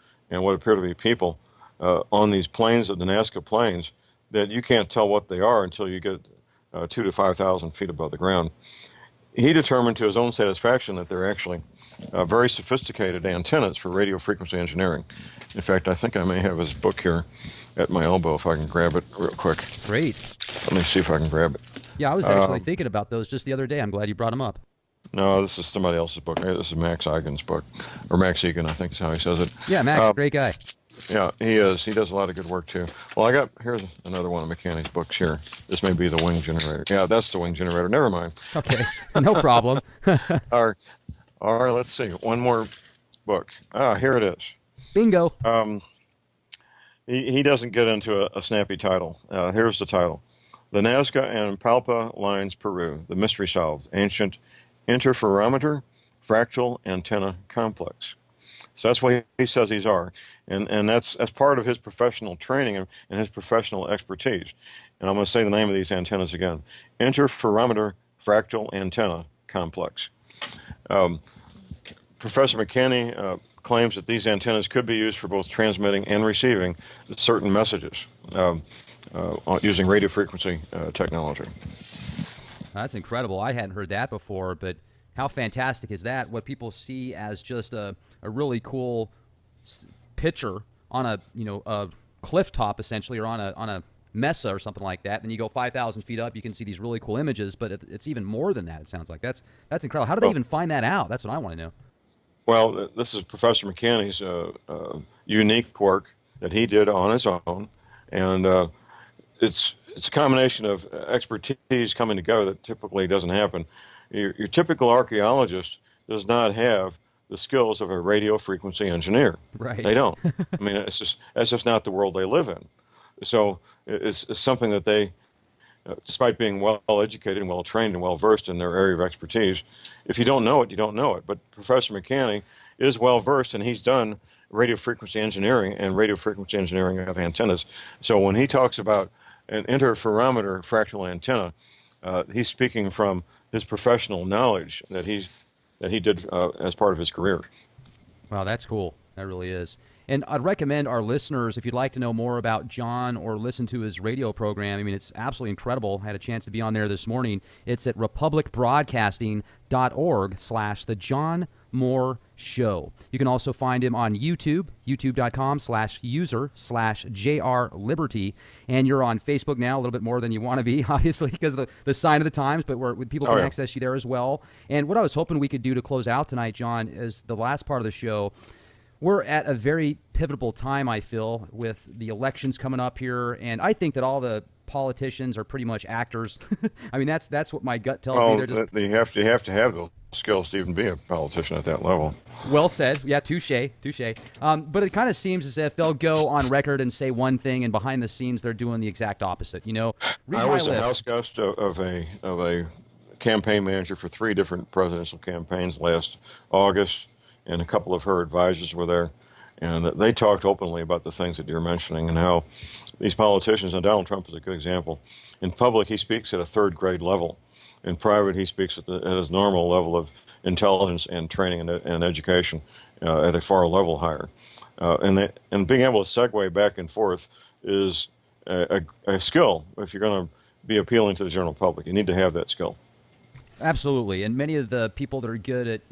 what appear to be people on these plains of the Nazca Plains that you can't tell what they are until you get 2,000 to 5,000 feet above the ground. He determined to his own satisfaction that they're actually very sophisticated antennas for radio frequency engineering. In fact, I think I may have his book here at my elbow if I can grab it real quick. Great. Let me see if I can grab it. Yeah, I was actually thinking about those just the other day. I'm glad you brought them up. No, this is somebody else's book. This is Max Eigen's book, or Max Egan, I think is how he says it. Yeah, Max, great guy. Yeah, he is. He does a lot of good work too. Well, here's another one of McKinney's books here. This may be the wing generator. Yeah, that's the wing generator. Never mind. Okay, no problem. All right, let's see. One more book. Here it is. Bingo. He doesn't get into a snappy title. Here's the title. The Nazca and Palpa Lines, Peru, The Mystery Solved, Ancient Interferometer Fractal Antenna Complex. So that's what he says these are. And that's part of his professional training and his professional expertise. And I'm going to say the name of these antennas again. Interferometer Fractal Antenna Complex. Professor McKinney claims that these antennas could be used for both transmitting and receiving certain messages using radio frequency technology. That's incredible. I hadn't heard that before, but how fantastic is that? What people see as just a really cool picture on a cliff top, essentially, or on a mesa or something like that. Then you go 5,000 feet up, you can see these really cool images, but it's even more than that, it sounds like. That's incredible. How do they even find that out? That's what I want to know. Well, this is Professor McKinney's unique work that he did on his own, and it's a combination of expertise coming together that typically doesn't happen. Your typical archaeologist does not have the skills of a radio frequency engineer. Right. They don't. I mean, that's just not the world they live in. So it's something that they, despite being well educated and well trained and well versed in their area of expertise, if you don't know it, you don't know it. But Professor McKinney is well versed, and he's done radio frequency engineering and radio frequency engineering of antennas. So when he talks about an interferometer fractal antenna, he's speaking from his professional knowledge that he did as part of his career. Wow, that's cool. That really is. And I'd recommend our listeners, if you'd like to know more about John or listen to his radio program, I mean, it's absolutely incredible. I had a chance to be on there this morning. It's at republicbroadcasting.org/The John Moore Show. You can also find him on YouTube, youtube.com/user/JR Liberty. And you're on Facebook now, a little bit more than you want to be, obviously, because of the sign of the times, but where people can access you there as well. And what I was hoping we could do to close out tonight, John, is the last part of the show. We're at a very pivotal time, I feel, with the elections coming up here, and I think that all the politicians are pretty much actors. I mean, that's what my gut tells me. They're just... You have to have those skills to even be a politician at that level. Well said. Yeah, touche. But it kind of seems as if they'll go on record and say one thing, and behind the scenes they're doing the exact opposite. You know, I was the house guest of a campaign manager for 3 different presidential campaigns last August. And a couple of her advisors were there, and they talked openly about the things that you're mentioning and how these politicians, and Donald Trump is a good example. In public, he speaks at a 3rd grade level. In private, he speaks at his normal level of intelligence and training and education at a far level higher. And being able to segue back and forth is a skill. If you're going to be appealing to the general public, you need to have that skill. Absolutely. And many of the people that are good at,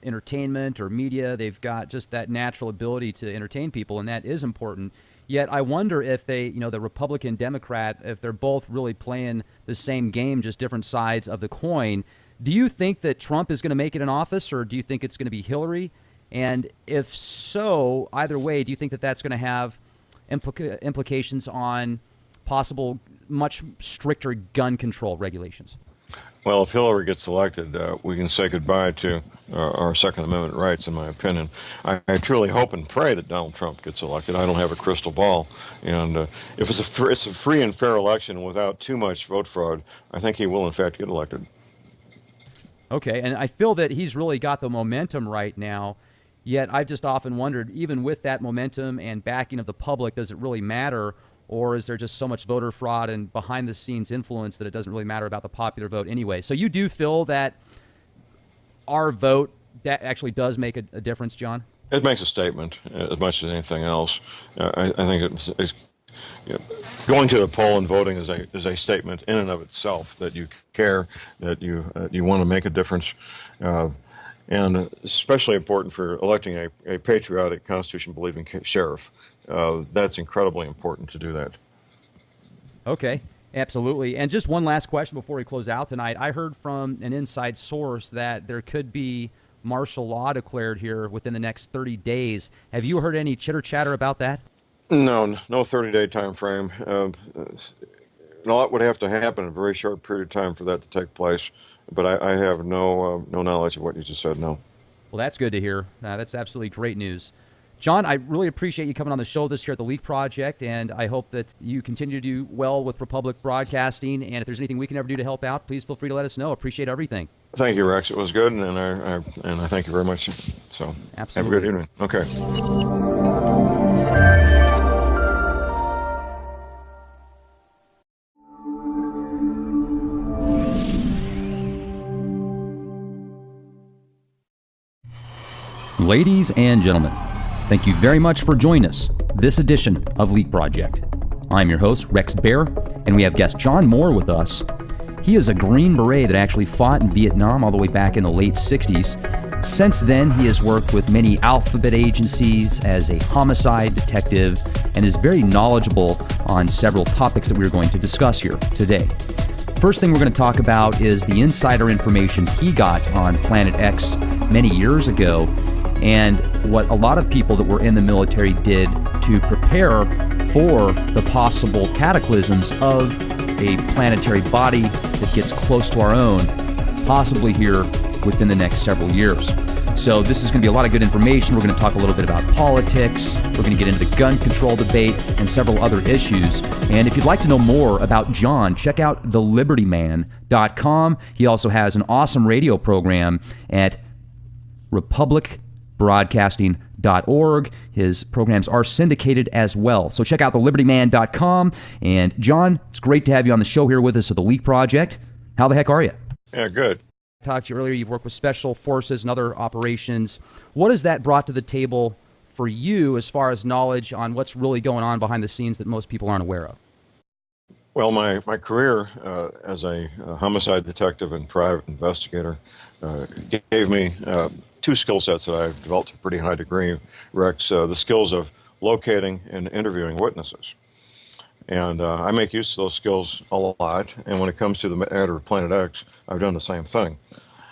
entertainment or media, they've got just that natural ability to entertain people, and that is important. Yet I wonder if they, the Republican, Democrat, if they're both really playing the same game, just different sides of the coin. Do you think that Trump is going to make it in office, or do you think it's going to be Hillary? And if so, either way, do you think that that's going to have implications on possible much stricter gun control regulations? Well, if Hillary gets elected, we can say goodbye to our Second Amendment rights, in my opinion. I truly hope and pray that Donald Trump gets elected. I don't have a crystal ball. And if it's a free and fair election without too much vote fraud, I think he will, in fact, get elected. Okay, and I feel that he's really got the momentum right now, yet I've just often wondered, even with that momentum and backing of the public, does it really matter? Or is there just so much voter fraud and behind-the-scenes influence that it doesn't really matter about the popular vote anyway? So you do feel that our vote, that actually does make a difference, John? It makes a statement as much as anything else. I think it's going to the poll and voting is a statement in and of itself that you care, that you want to make a difference. And especially important for electing a patriotic, Constitution-believing sheriff. That's incredibly important to do that. Okay, absolutely. And just one last question before we close out tonight. I heard from an inside source that there could be martial law declared here within the next 30 days. Have you heard any chitter-chatter about that? No 30-day time frame. A lot would have to happen in a very short period of time for that to take place. But I have no knowledge of what you just said, no. Well, that's good to hear. That's absolutely great news. John, I really appreciate you coming on the show this year at the Leak Project, and I hope that you continue to do well with Republic Broadcasting. And if there's anything we can ever do to help out, please feel free to let us know. Appreciate everything. Thank you, Rex. It was good, and I thank you very much. So absolutely. Have a good evening. Okay. Ladies and gentlemen, thank you very much for joining us this edition of Leak Project. I'm your host, Rex Bear, and we have guest John Moore with us. He is a Green Beret that actually fought in Vietnam all the way back in the late 60s. Since then, he has worked with many alphabet agencies as a homicide detective and is very knowledgeable on several topics that we're going to discuss here today. First thing we're going to talk about is the insider information he got on Planet X many years ago, and what a lot of people that were in the military did to prepare for the possible cataclysms of a planetary body that gets close to our own, possibly here within the next several years. So this is going to be a lot of good information. We're going to talk a little bit about politics. We're going to get into the gun control debate and several other issues. And if you'd like to know more about John, check out thelibertyman.com. He also has an awesome radio program at republicbroadcasting.org. His programs are syndicated as well. So check out thelibertyman.com. And John, it's great to have you on the show here with us at the Leak Project. How the heck are you? Yeah, good. I talked to you earlier. You've worked with special forces and other operations. What has that brought to the table for you as far as knowledge on what's really going on behind the scenes that most people aren't aware of? Well, my career as a homicide detective and private investigator gave me two skill sets that I've developed to a pretty high degree, Rex. The skills of locating and interviewing witnesses. And I make use of those skills a lot. And when it comes to the matter of Planet X, I've done the same thing.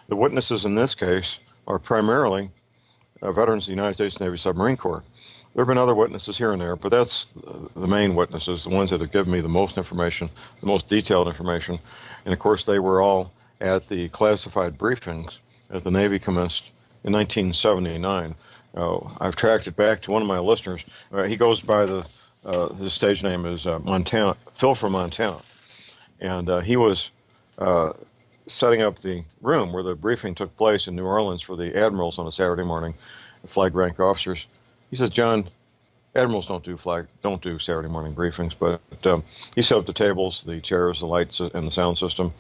The witnesses in this case are primarily veterans of the United States Navy Submarine Corps. There have been other witnesses here and there, but that's the main witnesses, the ones that have given me the most information, the most detailed information. And of course, they were all at the classified briefings that the Navy commenced in 1979. I've tracked it back to one of my listeners. He goes by his stage name is Montana, Phil from Montana. And he was setting up the room where the briefing took place in New Orleans for the admirals on a Saturday morning, flag rank officers. He says, John, admirals don't do Saturday morning briefings, but he set up the tables, the chairs, the lights, and the sound system.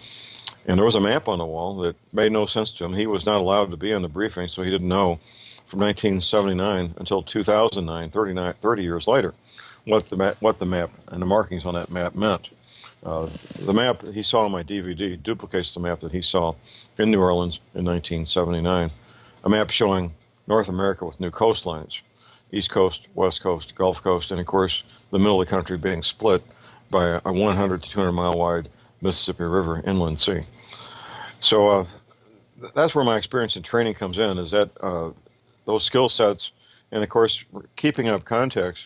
And there was a map on the wall that made no sense to him. He was not allowed to be in the briefing, so he didn't know from 1979 until 2009, 30 years later, what the map and the markings on that map meant. The map that he saw on my DVD duplicates the map that he saw in New Orleans in 1979, a map showing North America with new coastlines. East Coast, West Coast, Gulf Coast, and of course the middle of the country being split by a 100 to 200 mile wide Mississippi River inland sea. So that's where my experience and training comes in, is that those skill sets, and of course keeping up contacts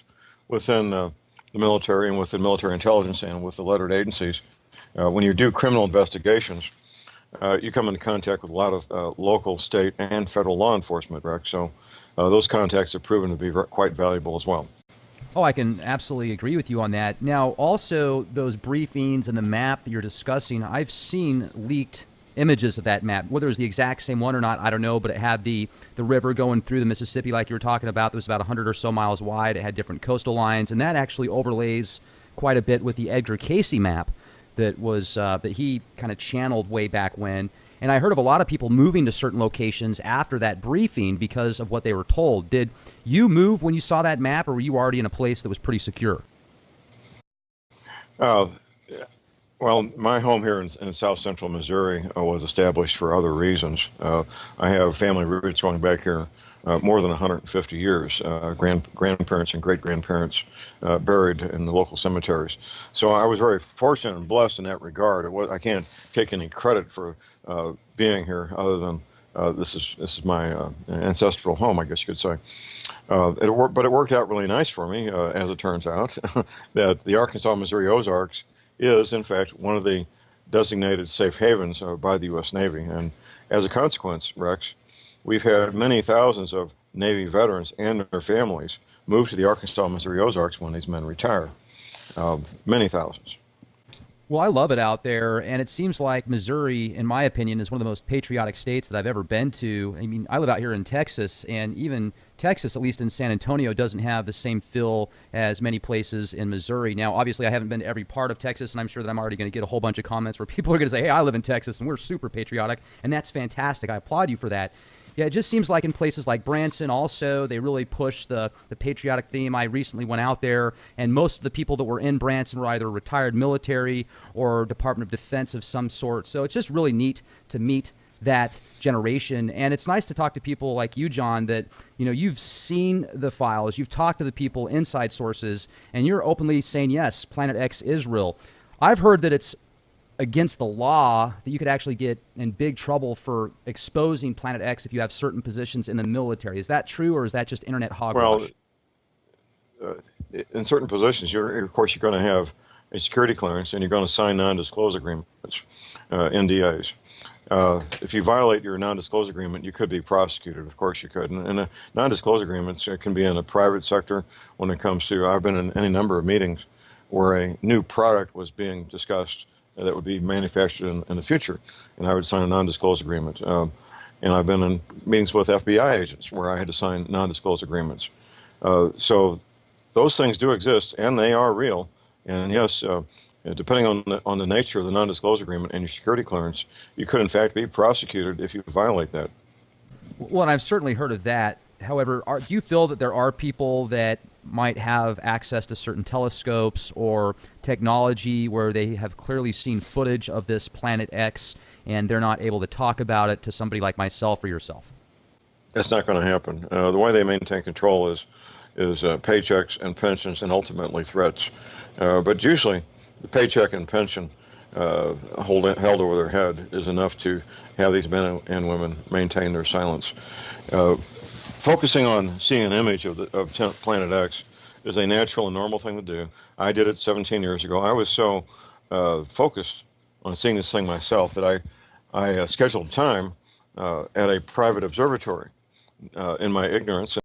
within the military and within military intelligence and with the lettered agencies. When you do criminal investigations, you come into contact with a lot of local, state, and federal law enforcement, Rex. So those contacts have proven to be quite valuable as well. Oh, I can absolutely agree with you on that. Now, also, those briefings and the map that you're discussing, I've seen leaked images of that map. Whether it was the exact same one or not, I don't know, but it had the river going through the Mississippi like you were talking about. That was about 100 or so miles wide. It had different coastal lines, and that actually overlays quite a bit with the Edgar Cayce map that was that he kind of channeled way back when. And I heard of a lot of people moving to certain locations after that briefing because of what they were told. Did you move when you saw that map, or were you already in a place that was pretty secure? Well, my home here in south central Missouri was established for other reasons. I have family roots going back here more than 150 years, grandparents and great-grandparents buried in the local cemeteries. So I was very fortunate and blessed in that regard. I can't take any credit for being here other than this is my ancestral home, I guess you could say. But it worked out really nice for me, as it turns out, that the Arkansas-Missouri Ozarks is, in fact, one of the designated safe havens by the U.S. Navy. And as a consequence, Rex, we've had many thousands of Navy veterans and their families move to the Arkansas-Missouri Ozarks when these men retire. Many thousands. Well, I love it out there, and it seems like Missouri, in my opinion, is one of the most patriotic states that I've ever been to. I mean, I live out here in Texas, and even Texas, at least in San Antonio, doesn't have the same feel as many places in Missouri. Now, obviously, I haven't been to every part of Texas, and I'm sure that I'm already going to get a whole bunch of comments where people are going to say, hey, I live in Texas, and we're super patriotic, and that's fantastic. I applaud you for that. Yeah, it just seems like in places like Branson also, they really push the patriotic theme. I recently went out there, and most of the people that were in Branson were either retired military or Department of Defense of some sort. So it's just really neat to meet that generation. And it's nice to talk to people like you, John, that, you know, you've seen the files, you've talked to the people, inside sources, and you're openly saying, yes, Planet X is real. I've heard that it's against the law that you could actually get in big trouble for exposing Planet X if you have certain positions in the military. Is that true, or is that just internet hogwash? Well, in certain positions, of course, you're going to have a security clearance, and you're going to sign non-disclosure agreements, NDAs. If you violate your non-disclosure agreement, you could be prosecuted. Of course, you could. And non-disclosure agreements can be in the private sector. When it comes to, I've been in any number of meetings where a new product was being discussed that would be manufactured in the future, and I would sign a non-disclosure agreement. And I've been in meetings with FBI agents where I had to sign non-disclosure agreements. So those things do exist, and they are real. And yes, depending on the nature of the non-disclosure agreement and your security clearance, you could in fact be prosecuted if you violate that. Well, and I've certainly heard of that. However, do you feel that there are people that might have access to certain telescopes or technology where they have clearly seen footage of this Planet X and they're not able to talk about it to somebody like myself or yourself? That's not going to happen. The way they maintain control is paychecks and pensions and ultimately threats. But usually, the paycheck and pension held over their head is enough to have these men and women maintain their silence. Focusing on seeing an image of Planet X is a natural and normal thing to do. I did it 17 years ago. I was so focused on seeing this thing myself that I scheduled time at a private observatory in my ignorance.